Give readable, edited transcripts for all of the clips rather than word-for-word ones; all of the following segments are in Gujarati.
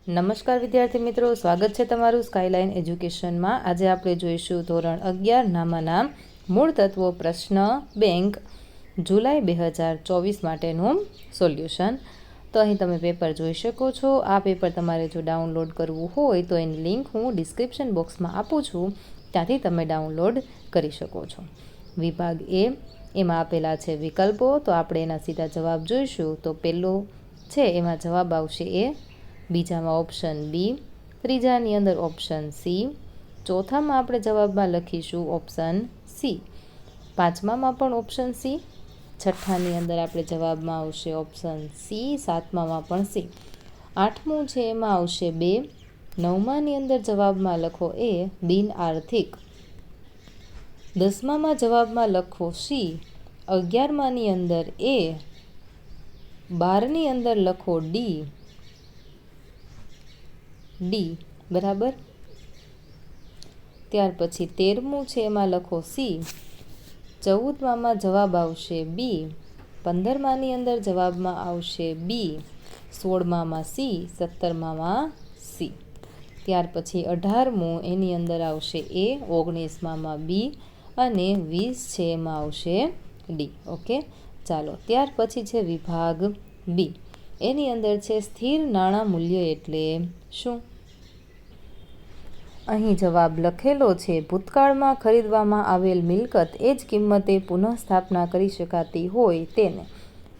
નમસ્કાર વિદ્યાર્થી મિત્રો, સ્વાગત છે તમારું સ્કાયલાઇન એજ્યુકેશનમાં। આજે આપણે જોઈશું ધોરણ 11 નામાના મૂળ તત્વો પ્રશ્ન બેંક જુલાઈ 2024 માટેનું સોલ્યુશન। તો અહીં તમે પેપર જોઈ શકો છો। આ પેપર તમારે જો ડાઉનલોડ કરવું હોય તો એની લિંક હું ડિસ્ક્રિપ્શન બોક્સમાં આપું છું, ત્યાંથી તમે ડાઉનલોડ કરી શકો છો। વિભાગ એ એમાં આપેલા છે વિકલ્પો, તો આપણે એના સીધા જવાબ જોઈશું। તો પહેલો છે એમાં જવાબ આવશે એ, બીજામાં ઓપ્શન બી, ત્રીજાની અંદર ઓપ્શન સી, ચોથામાં આપણે જવાબમાં લખીશું ઓપ્શન સી, પાંચમામાં પણ ઓપ્શન સી, છઠ્ઠાની અંદર આપણે જવાબમાં આવશે ઓપ્શન સી, સાતમામાં પણ સી, આઠમું છે એમાં આવશે બે, નવમાની અંદર જવાબમાં લખો એ બિન આર્થિક, દસમામાં જવાબમાં લખો સી, 11માની અંદર એ, 12ની અંદર લખો ડી બરાબર। ત્યાર પછી 13મું છે એમાં લખો સી, 14મામાં જવાબ આવશે બી, 15માની અંદર જવાબમાં આવશે બી, 16મામાં સી, 17મામાં સી। ત્યાર પછી 18મું એની અંદર આવશે એ, 19મામાં બી અને 20 છે એમાં આવશે ડી। ઓકે, ચાલો ત્યાર પછી છે વિભાગ બી, એની અંદર છે સ્થિર નાણાં મૂલ્ય એટલે શું? અહીં જવાબ લખેલો છે ભૂતકાળમાં ખરીદવામાં આવેલ મિલકત એ જ કિંમતે પુનઃસ્થાપના કરી શકાતી હોય તેને।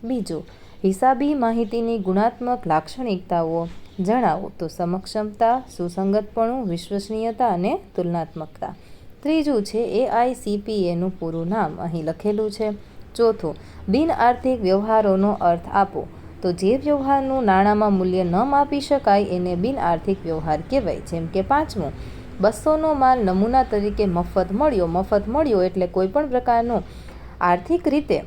બીજું, હિસાબી માહિતીની ગુણાત્મક લાક્ષણિકતાઓ જણાવો। તો સમક્ષમતા, સુસંગતપણું, વિશ્વસનીયતા અને તુલનાત્મકતા। ત્રીજું છે AICPAનું પૂરું નામ અહીં લખેલું છે। ચોથું, બિન આર્થિક વ્યવહારોનો અર્થ આપો। તો જે વ્યવહારનું નાણાંમાં મૂલ્ય ન માપી શકાય એને બિન આર્થિક વ્યવહાર કહેવાય। જેમ કે પાંચમું, 200નો માલ નમૂના તરીકે મફત મળ્યો એટલે કોઈ પણ પ્રકારનું આર્થિક રીતે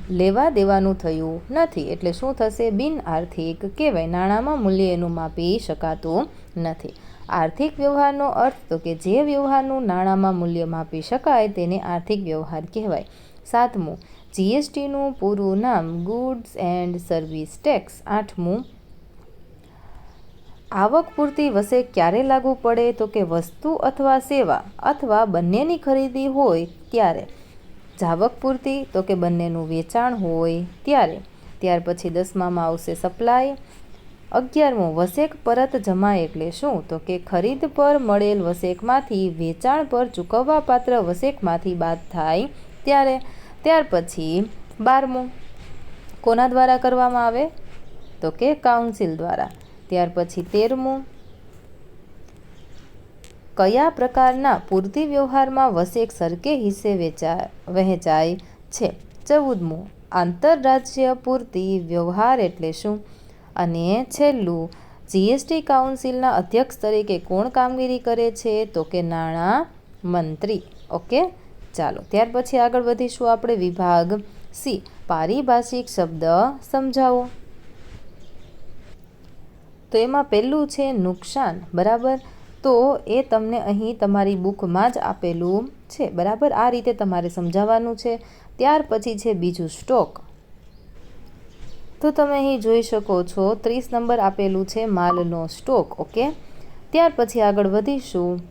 લેવા દેવાનું થયું નથી, એટલે શું થશે? બિન આર્થિક કહેવાય, નાણાંમાં મૂલ્ય એનું માપી શકાતું નથી। આર્થિક વ્યવહારનો અર્થ તો કે જે વ્યવહારનું નાણાંમાં મૂલ્ય માપી શકાય તેને આર્થિક વ્યવહાર કહેવાય। સાતમું, GSTનું પૂરું નામ ગુડ્સ એન્ડ સર્વિસ ટેક્સ। આઠમું, આવક પૂરતી વસેક ક્યારે લાગુ પડે? તો કે વસ્તુ અથવા સેવા અથવા બંનેની ખરીદી હોય ત્યારે। જાવક પૂરતી તો કે બંનેનું વેચાણ હોય ત્યારે। ત્યાર પછી 10મામાં આવશે સપ્લાય। 11મું, વસેક પરત જમા એટલે શું? તો કે ખરીદ પર મળેલ વસેકમાંથી વેચાણ પર ચૂકવવાપાત્ર વસેકમાંથી બાદ થાય ત્યારે। ત્યાર પછી 12મું, કોના દ્વારા કરવામાં આવે? તો કે કાઉન્સિલ દ્વારા। ત્યાર પછી 13મું, કયા પ્રકારના પૂર્તિ વ્યવહારમાં વસેક સરખે હિસ્સે વહેંચાય છે? 14મું, આંતરરાજ્ય પૂર્તિ વ્યવહાર એટલે શું? અને છેલ્લું, GST કાઉન્સિલના અધ્યક્ષ તરીકે કોણ કામગીરી કરે છે? તો કે નાણાં મંત્રી। ઓકે, ચાલો ત્યાર પછી આગળ વધીશું આપણે વિભાગ સી, પારિભાષિક શબ્દ સમજાવો। તો એમાં પહેલું છે નુકસાન, બરાબર। તો એ તમને અહીં તમારી બુકમાં જ આપેલું છે, બરાબર, આ રીતે તમારે સમજાવવાનું છે। ત્યાર પછી છે બીજું સ્ટોક। તો તમે અહીં જોઈ શકો છો 30 નંબર આપેલું છે માલનો સ્ટોક। ઓકે, ત્યાર પછી આગળ વધીશું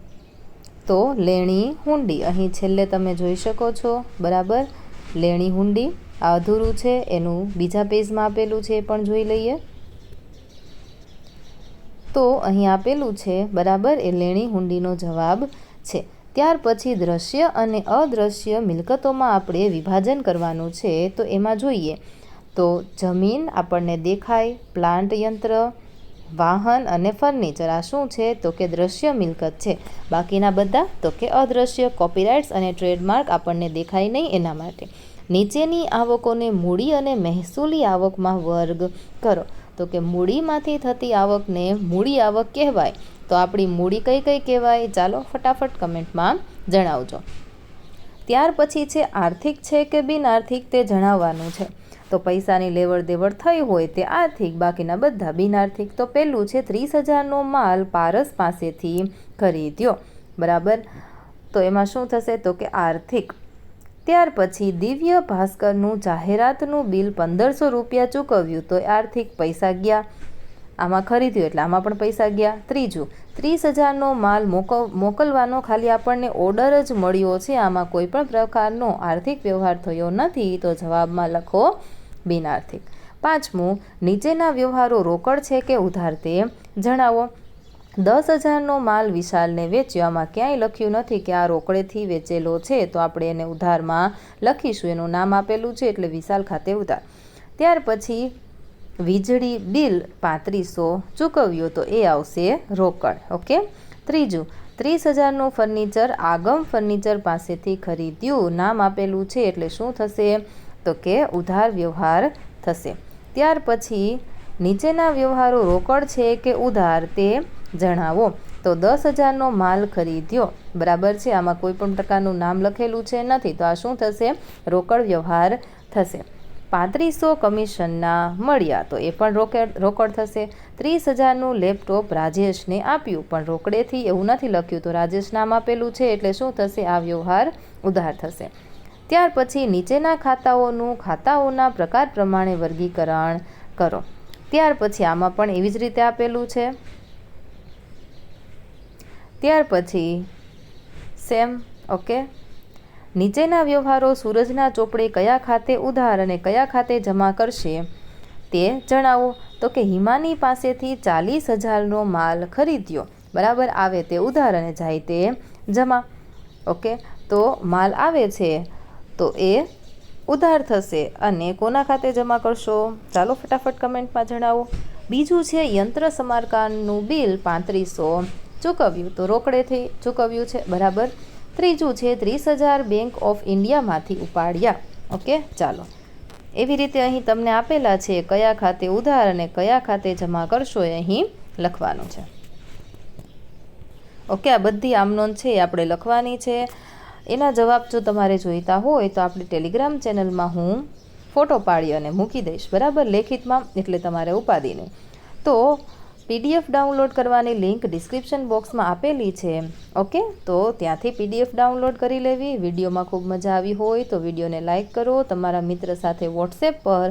તો લેણી હુંડી, અહીં છેલ્લે તમે જોઈ શકો છો, બરાબર, લેણી હુંડી આ અધૂરું છે, એનું બીજા પેજમાં આપેલું છે, એ પણ જોઈ લઈએ। તો અહીં આપેલું છે, બરાબર, એ લેણી હુંડીનો જવાબ છે। ત્યાર પછી દ્રશ્ય અને અદ્રશ્ય મિલકતોમાં આપણે વિભાજન કરવાનું છે। તો એમાં જોઈએ તો જમીન આપણને દેખાય, પ્લાન્ટ યંત્ર, વાહન અને ફર્નિચર આ શું છે? તો કે દ્રશ્ય મિલકત છે। બાકીના બધા તો કે અદ્રશ્ય, કોપીરાઇટ્સ અને ટ્રેડમાર્ક આપણને દેખાય નહીં એના માટે। નીચેની આવકોને મૂડી અને મહેસૂલી આવકમાં વર્ગ કરો। તો કે મૂડીમાંથી થતી આવકને મૂડી આવક કહેવાય। તો આપણી મૂડી કઈ કઈ કહેવાય? ચાલો ફટાફટ કમેન્ટમાં જણાવજો। ત્યાર પછી છે આર્થિક છે કે બિન આર્થિક તે જણાવવાનું છે। તો પૈસાની લેવડ દેવડ થઈ હોય તે આર્થિક, બાકીના બધા બિન આર્થિક। તો પહેલું છે 30,000નો માલ પારસ પાસેથી ખરીદ્યો, બરાબર, તો એમાં શું થશે? તો કે આર્થિક। ત્યાર પછી દિવ્ય ભાસ્કરનું જાહેરાતનું બિલ 1500 રૂપિયા ચૂકવ્યું, તો આર્થિક, પૈસા ગયા। આમાં ખરીદ્યો એટલે આમાં પણ પૈસા ગયા. ત્રીજું, 30,000નો માલ મોકલવાનો ખાલી આપણને ઓર્ડર જ મળ્યો છે, આમાં કોઈ પણ પ્રકારનો આર્થિક વ્યવહાર થયો નથી, તો જવાબમાં લખો બિનઆર્થિક. પાંચમું, નીચેના વ્યવહારો રોકડ છે કે ઉધાર તે જણાવો. 10,000નો માલ વિશાલને વેચ્યો, આમાં ક્યાંય લખ્યું નથી કે આ રોકડેથી વેચેલો છે, તો આપણે એને ઉધારમાં લખીશું. એનું નામ આપેલું છે એટલે વિશાલ ખાતે ઉધાર. ત્યાર પછી વીજળી બિલ 3500 ચૂકવ્યું, તો એ આવશે રોકડ. ઓકે. ત્રીજું, 30,000નું ફર્નિચર આગમ ફર્નિચર પાસેથી ખરીદ્યું, નામ આપેલું છે એટલે શું થશે, તો કે ઉધાર વ્યવહાર થશે. ત્યાર પછી નીચેના વ્યવહારો રોકડ છે કે ઉધાર તે જણાવો. તો 10,000નો માલ ખરીદ્યો, બરાબર છે, આમાં કોઈ પણ પ્રકારનું નામ લખેલું છે નથી, તો આ શું થશે, રોકડ વ્યવહાર થશે. 3500 કમિશનના મળ્યા, તો એ પણ રોકડ થશે. 30,000નું લેપટોપ રાજેશને આપ્યું, પણ રોકડેથી એવું નથી લખ્યું, તો રાજેશ નામ આપેલું છે એટલે શું થશે, આ વ્યવહાર ઉધાર થશે. ત્યાર પછી નીચેના ખાતાઓનું ખાતાઓના પ્રકાર પ્રમાણે વર્ગીકરણ કરો. ત્યાર પછી આમાં પણ એવી જ રીતે આપેલું છે. ત્યાર પછી સેમ. ઓકે. નીચેના વ્યવહારો સૂરજના ચોપડે કયા ખાતે ઉધાર અને કયા ખાતે જમા કરશે તે જણાવો. તો કે હિમાની પાસેથી 40,000નો માલ ખરીદ્યો, બરાબર, આવે તે ઉધાર અને જાય તે જમા. ઓકે. તો માલ આવે છે તો એ ઉધાર થશે અને કોના ખાતે જમા કરશો, ચાલો ફટાફટ કમેન્ટમાં જણાવો. બીજું છે યંત્ર સમારકામનું બિલ 3500 ચૂકવ્યું, તો રોકડેથી ચૂકવ્યું છે, બરાબર. ત્રીજું છે 30,000 બેંક ઓફ ઇન્ડિયામાંથી ઉપાડ્યા. ઓકે. ચાલો એવી રીતે અહીં તમને આપેલા છે કયા ખાતે ઉધાર અને કયા ખાતે જમા કરશો એ અહીં લખવાનું છે. ઓકે. આ બધી આમનોંધ છે એ આપણે લખવાની છે. એના જવાબ જો તમારે જોઈતા હોય તો આપણી ટેલિગ્રામ ચેનલમાં હું ફોટો પાડી અને મૂકી દઈશ, બરાબર, લેખિતમાં, એટલે તમારે ઉપાધિ નહીં. તો PDF ડાઉનલોડ કરવાની લિંક ડિસ્ક્રિપ્શન બોક્સમાં આપેલી છે. ઓકે. તો ત્યાંથી PDF ડાઉનલોડ કરી લેવી. વિડીયોમાં ખૂબ મજા આવી હોય તો વિડીયોને લાઇક કરો, તમારા મિત્ર સાથે વોટ્સએપ પર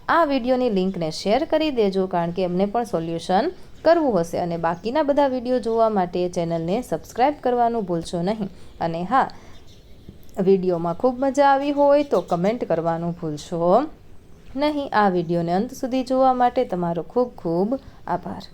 આ વિડીયોની લિંકને શેર કરી દેજો, કારણ કે એમને પણ સોલ્યુશન કરવું હશે. અને બાકીના બધા વિડીયો જોવા માટે ચેનલને સબસ્ક્રાઈબ કરવાનું ભૂલશો નહીં. અને હા, વિડીયોમાં ખૂબ મજા આવી હોય તો કમેન્ટ કરવાનું ભૂલશો નહીં. આ વિડીયોને અંત સુધી જોવા માટે તમારો ખૂબ ખૂબ આભાર.